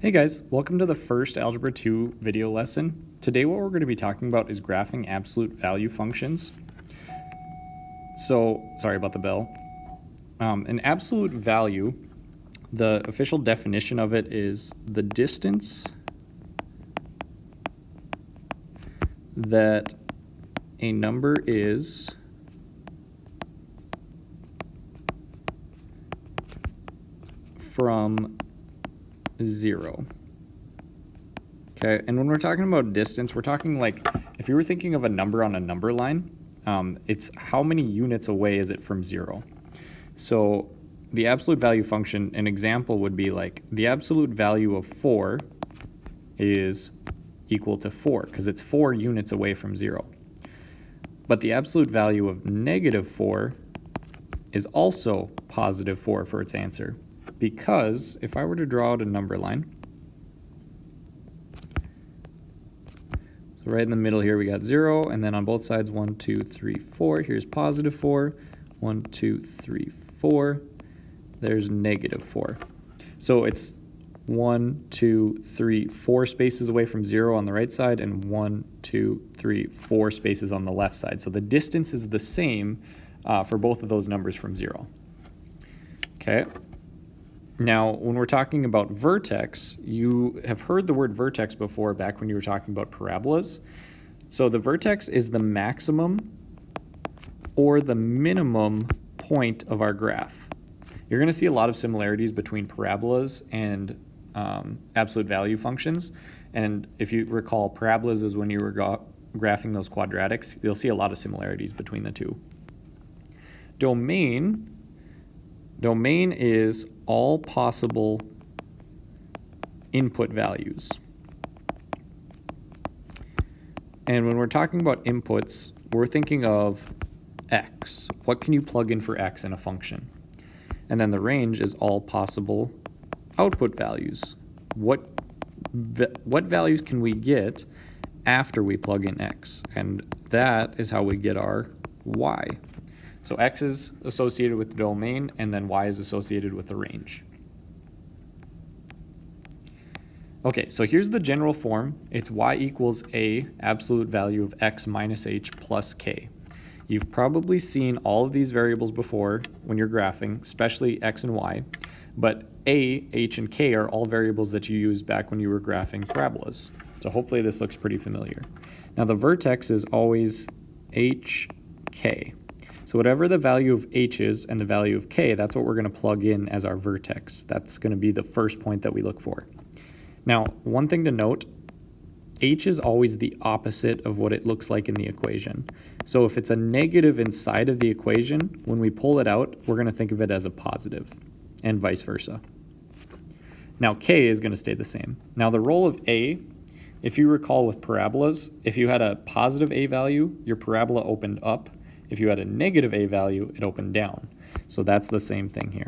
Hey guys, welcome to the first Algebra 2 video lesson. Today what we're going to be talking about is graphing absolute value functions. So, sorry about the bell. An absolute value, the official definition of it is the distance that a number is from 0. Okay, and when we're talking about distance, we're talking like if you were thinking of a number on a number line, it's how many units away is it from 0. So the absolute value function, an example would be like the absolute value of 4 is equal to 4 because it's 4 units away from 0. But the absolute value of negative 4 is also positive 4 for its answer. Because if I were to draw out a number line, so right in the middle here we got 0, and then on both sides 1, 2, 3, 4. Here's positive 4, 1, 2, 3, 4. There's negative 4. So it's 1, 2, 3, 4 spaces away from 0 on the right side, and 1, 2, 3, 4 spaces on the left side. So the distance is the same for both of those numbers from 0. Okay. Now, when we're talking about vertex, you have heard the word vertex before back when you were talking about parabolas. So the vertex is the maximum or the minimum point of our graph. You're going to see a lot of similarities between parabolas and absolute value functions. And if you recall, parabolas is when you were graphing those quadratics. You'll see a lot of similarities between the two. Domain is all possible input values. And when we're talking about inputs, we're thinking of x. What can you plug in for x in a function? And then the range is all possible output values. What values can we get after we plug in x? And that is how we get our y. So x is associated with the domain, and then y is associated with the range. Okay, so here's the general form. It's y equals a absolute value of x minus h plus k. You've probably seen all of these variables before when you're graphing, especially x and y, but a, h, and k are all variables that you used back when you were graphing parabolas. So hopefully this looks pretty familiar. Now the vertex is always h, k. So whatever the value of h is and the value of k, that's what we're going to plug in as our vertex. That's going to be the first point that we look for. Now, one thing to note, h is always the opposite of what it looks like in the equation. So if it's a negative inside of the equation, when we pull it out, we're going to think of it as a positive, and vice versa. Now, k is going to stay the same. Now, the role of a, if you recall with parabolas, if you had a positive a value, your parabola opened up. If you had a negative a value, it opened down. So that's the same thing here.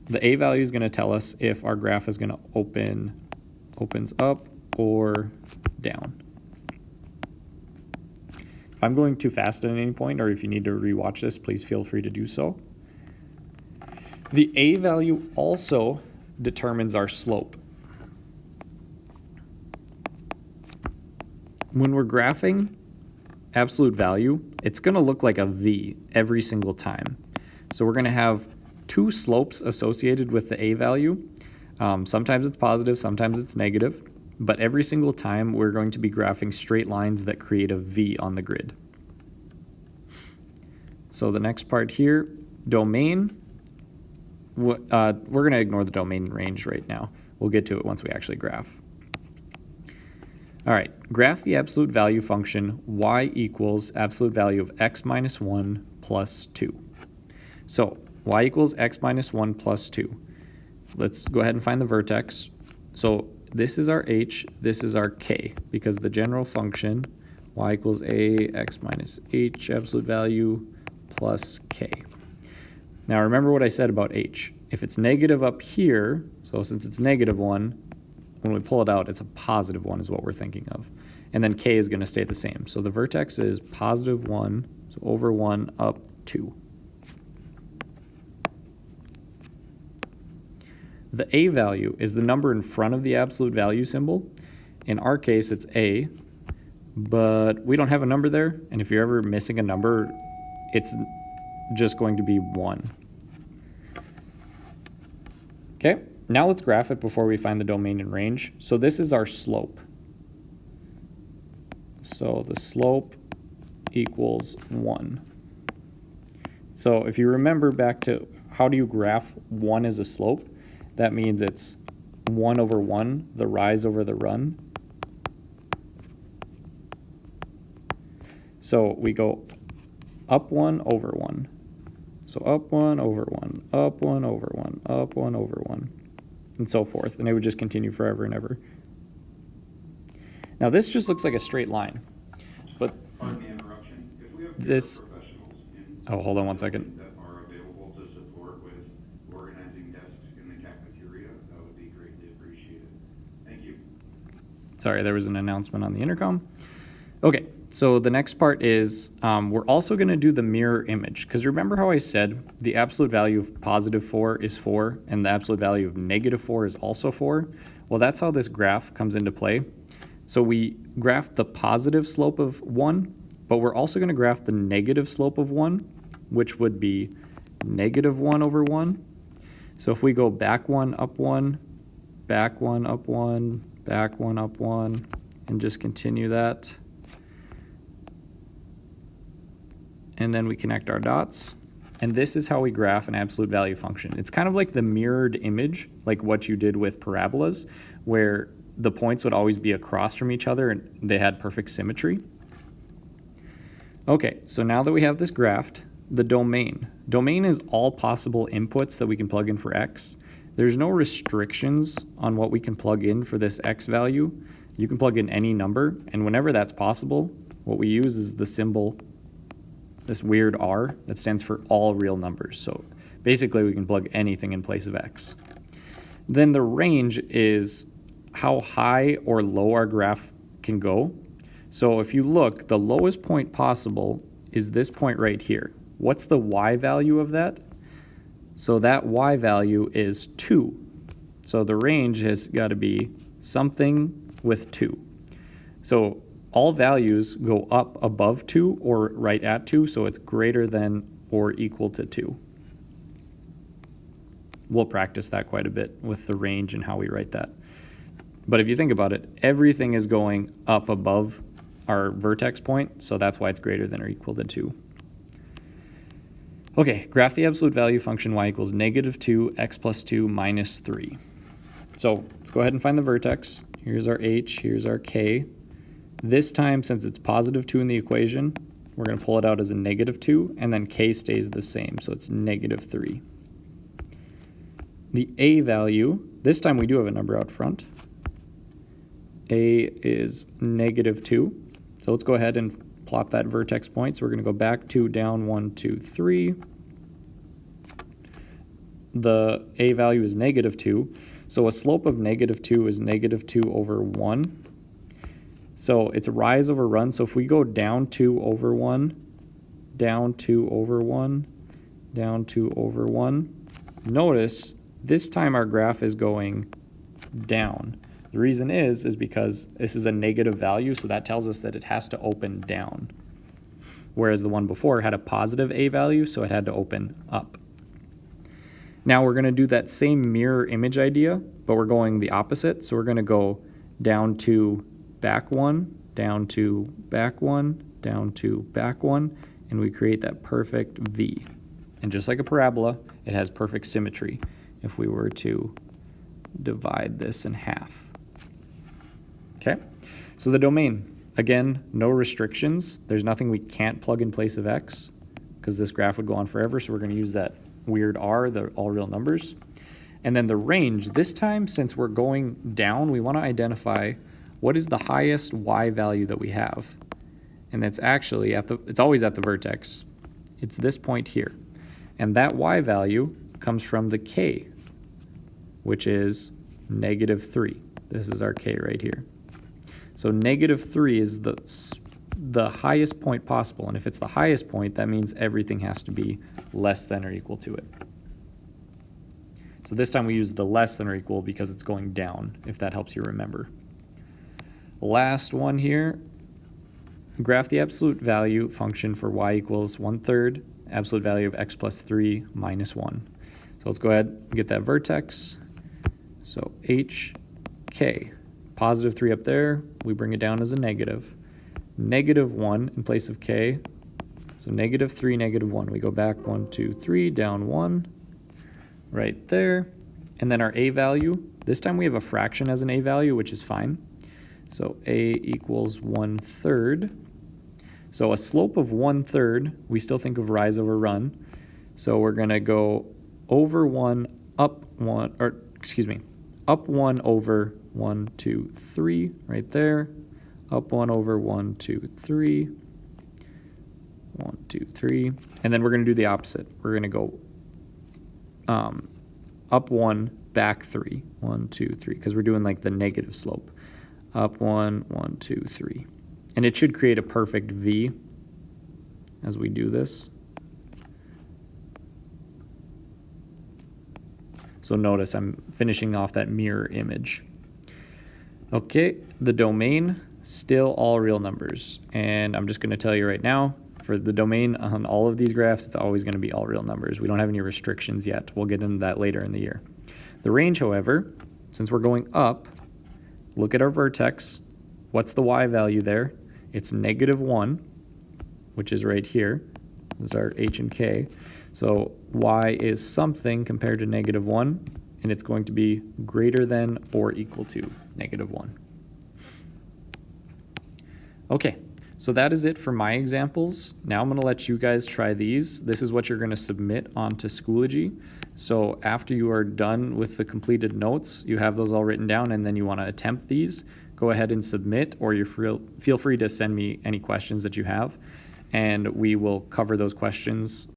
The a value is going to tell us if our graph is going to opens up or down. If I'm going too fast at any point, or if you need to rewatch this, please feel free to do so. The a value also determines our slope. When we're graphing absolute value, it's going to look like a V every single time. So we're going to have two slopes associated with the a value. Sometimes it's positive, sometimes it's negative, but every single time we're going to be graphing straight lines that create a V on the grid. So the next part here, domain, we're going to ignore the domain range right now. We'll get to it once we actually graph. All right, graph the absolute value function y equals absolute value of x minus 1 plus 2. So y equals x minus 1 plus 2. Let's go ahead and find the vertex. So this is our h, this is our k, because the general function y equals a x minus h absolute value plus k. Now remember what I said about h. If it's negative up here, so since it's negative 1, when we pull it out, it's a positive 1 is what we're thinking of. And then k is going to stay the same. So the vertex is positive 1, so over 1 up 2. the a value is the number in front of the absolute value symbol. In our case, it's a, but we don't have a number there, and if you're ever missing a number, it's just going to be 1. Okay, now let's graph it before we find the domain and range. So this is our slope. So the slope equals 1. So if you remember back to how do you graph 1 as a slope, that means it's 1 over 1, the rise over the run. So we go up 1 over 1. So up 1 over 1, up 1 over 1, up 1 over 1, and so forth. And it would just continue forever and ever. Now this just looks like a straight line. But pardon the interruption. If we have this, professionals in hold on one second. that are available to support with organizing desks in the cafeteria, that would be greatly appreciated. Thank you. Sorry, there was an announcement on the intercom. Okay, so the next part is we're also going to do the mirror image, because remember how I said the absolute value of positive 4 is 4 and the absolute value of negative 4 is also 4? Well, that's how this graph comes into play. So we graphed the positive slope of 1, but we're also going to graph the negative slope of 1, which would be negative 1 over 1. So if we go back 1, up 1, back 1, up 1, back 1, up 1, and just continue that. And then we connect our dots. And this is how we graph an absolute value function. It's kind of like the mirrored image, like what you did with parabolas, where the points would always be across from each other and they had perfect symmetry. Okay, so now that we have this graphed, the domain. Domain is all possible inputs that we can plug in for x. There's no restrictions on what we can plug in for this x value. You can plug in any number, and whenever that's possible, what we use is the symbol, this weird R that stands for all real numbers. So basically we can plug anything in place of x. Then the range is how high or low our graph can go. So if you look, the lowest point possible is this point right here. What's the y value of that? So that y value is 2. So the range has got to be something with 2. So all values go up above 2 or right at 2, so it's greater than or equal to 2. We'll practice that quite a bit with the range and how we write that. But if you think about it, everything is going up above our vertex point, so that's why it's greater than or equal to 2. Okay, graph the absolute value function y equals negative 2, x plus 2 minus 3. So let's go ahead and find the vertex. Here's our h, here's our k. This time, since it's positive 2 in the equation, we're going to pull it out as a negative 2, and then k stays the same, so it's negative 3. The a value, this time we do have a number out front. A is negative 2. So let's go ahead and plot that vertex point. So we're going to go back 2, down 1, 2, 3. The a value is negative 2. So a slope of negative 2 is negative 2 over 1. So it's a rise over run. So if we go down 2 over 1, down 2 over 1, down 2 over 1, notice this time our graph is going down. The reason is because this is a negative value, so that tells us that it has to open down. Whereas the one before had a positive a value, so it had to open up. Now we're going to do that same mirror image idea, but we're going the opposite. So we're going to go down 2, back 1, down 2, back 1, down 2, back 1, and we create that perfect V. And just like a parabola, it has perfect symmetry if we were to divide this in half. Okay, so the domain, again, no restrictions. There's nothing we can't plug in place of x because this graph would go on forever, so we're going to use that weird R, the all real numbers. And then the range, this time, since we're going down, we want to identify what is the highest y value that we have. And it's actually it's always at the vertex. It's this point here. And that y value comes from the k, which is negative 3. This is our k right here. So negative 3 is the highest point possible. And if it's the highest point, that means everything has to be less than or equal to it. So this time we use the less than or equal because it's going down, if that helps you remember. Last one here, graph the absolute value function for y equals 1/3 absolute value of x plus 3 minus 1. So let's go ahead and get that vertex. So hk, positive 3 up there, we bring it down as a negative. Negative 1 in place of k, so negative 3, negative 1. We go back 1, 2, 3, down 1, right there. And then our a value, this time we have a fraction as an a value, which is fine. So a equals 1/3. So a slope of 1/3, we still think of rise over run. So we're gonna go over 1, up 1, or excuse me, up 1 over 1, 2, 3, right there. Up 1 over 1, 2, 3. 1, 2, 3. And then we're gonna do the opposite. We're gonna go up 1, back 3. 1, 2, 3, because we're doing like the negative slope. Up 1, 1, 2, 3. And it should create a perfect V as we do this. So notice I'm finishing off that mirror image. Okay, the domain, still all real numbers. And I'm just going to tell you right now, for the domain on all of these graphs, it's always going to be all real numbers. We don't have any restrictions yet. We'll get into that later in the year. The range, however, since we're going up, look at our vertex. What's the y value there? It's -1, which is right here. This is our h and k. So y is something compared to -1, and it's going to be greater than or equal to -1. Okay, so that is it for my examples. Now I'm going to let you guys try these. This is what you're going to submit onto Schoology. So after you are done with the completed notes, you have those all written down, and then you want to attempt these, go ahead and submit, or feel free to send me any questions that you have, and we will cover those questions